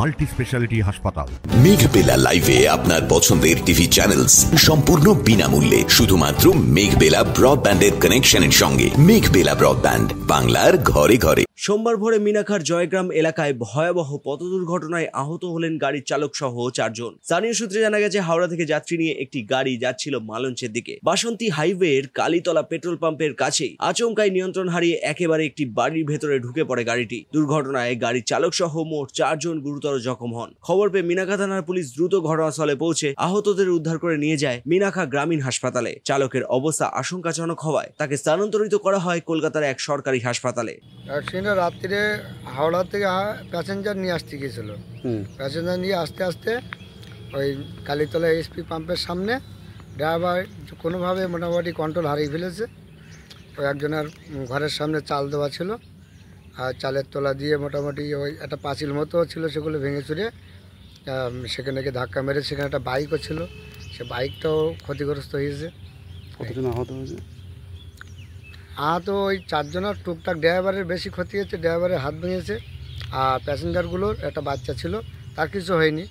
Multi speciality হাসপাতাল। মেঘবেলা লাইভে আপনার পছন্দের টিভি চ্যানেলস সম্পূর্ণ বিনামূল্যে শুধুমাত্র মেঘবেলা ব্রডব্যান্ডের কানেকশনের সঙ্গে। মেঘবেলা ব্রডব্যান্ড, বাংলার ঘরে ঘরে। সোমবার ভোরে মিনাখার জয়গ্রাম এলাকায় ভয়াবহ পথ দুর্ঘটনায় আহত হলেন গাড়ির চালক সহ 4 জন। স্থানীয় সূত্রে জানা গেছে, হাওড়া থেকে যাত্রী নিয়ে একটি গাড়ি যাচ্ছিল মালঞ্চের দিকে। বাসন্তী হাইওয়ের কালীতলা পেট্রোল পাম্পের কাছেই আচমকাই নিয়ন্ত্রণ হারিয়ে একেবারে একটি বাড়ির ভেতরে ঢুকে পড়ে গাড়িটি। দুর্ঘটনায় গাড়ির চালক সহ মোট 4 জন গুরুতর জখম হন। খবর পেয়ে মিনাখা থানার পুলিশ দ্রুত ঘটনাস্থলে পৌঁছে আহতদের উদ্ধার করে নিয়ে যায় মিনাখা গ্রামীণ হাসপাতালে। চালকের অবস্থা আশঙ্কাজনক হওয়ায় তাকে স্থানান্তরিত করা হয় কলকাতার এক সরকারি হাসপাতালে। রাত্রে হাওড়া থেকে প্যাসেঞ্জার নিয়ে আসতে গিয়েছিল। প্যাসেঞ্জার নিয়ে আসতে আসতে ওই কালীতলা এসপি পাম্পের সামনে ড্রাইভার কোনোভাবে মোটামুটি কন্ট্রোল হারিয়ে ফেলেছে। ওই একজনের ঘরের সামনে চাল দেওয়া ছিল, আর চালের তলা দিয়ে মোটামুটি ওই একটা পাঁচিল মতো ছিল, সেগুলো ভেঙে চুরে সেখানে গিয়ে ধাক্কা মেরে। সেখানে একটা বাইকও ছিল, সে বাইকটাও ক্ষতিগ্রস্ত হয়েছে। কতজন আহত হয়েছে? আহত ওই 4 জনের। টুকটাক ড্রাইভারের বেশি ক্ষতি হয়েছে, ড্রাইভারের হাত ভেঙেছে। আর প্যাসেঞ্জারগুলোর একটা বাচ্চা ছিল, তার কিছু হয়নি।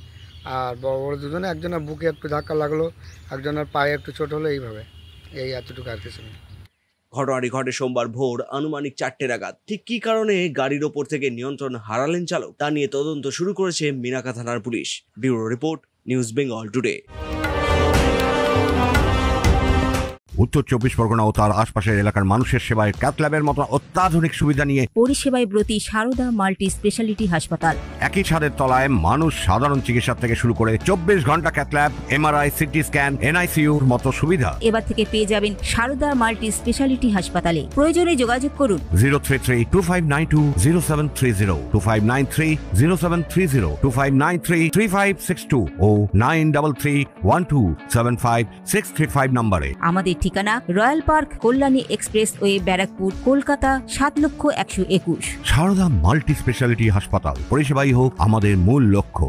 আর বড় বড় দুজনে, একজনের বুকে একটু ধাক্কা লাগলো, একজনের পায়ে একটু চোট হলো, এইভাবে এতটুকু আর কিছু নেই। ঘটনাটি ঘটে সোমবার ভোর আনুমানিক 4টে নাগাদ। ঠিক কী কারণে গাড়ির ওপর থেকে নিয়ন্ত্রণ হারালেন চালক, তা নিয়ে তদন্ত শুরু করেছে মিনাখা থানার police. Bureau report, news Bengal today. উত্তর 24 পরগনা ও তার আশপাশের এলাকার মানুষের সেবায় ক্যাথ ল্যাবের মতো অত্যাধুনিক সুবিধা নিয়ে পরিষেবায় ব্রতী সারদা মাল্টি স্পেশালিটি হাসপাতাল। একই ছাদের তলায় মানুষ সাধারণ চিকিৎসা থেকে শুরু করে 24 ঘন্টা cath lab, MRI, CT scan, এনআইসিইউর মতো সুবিধা এবার থেকে পেয়ে যাবেন সারদা মাল্টি স্পেশালিটি হাসপাতালে। প্রয়োজনে যোগাযোগ করুন 033-2592-0730, 2593-0730, 2593-3562 ও 9331275635 নম্বরে। আমাদের ঠিকানা royal park, Kalyani expressway, Barrackpore, Kolkata 7,121,000। Sarada multi speciality হাসপাতাল, পরিষেবাই হোক আমাদের মূল লক্ষ্য।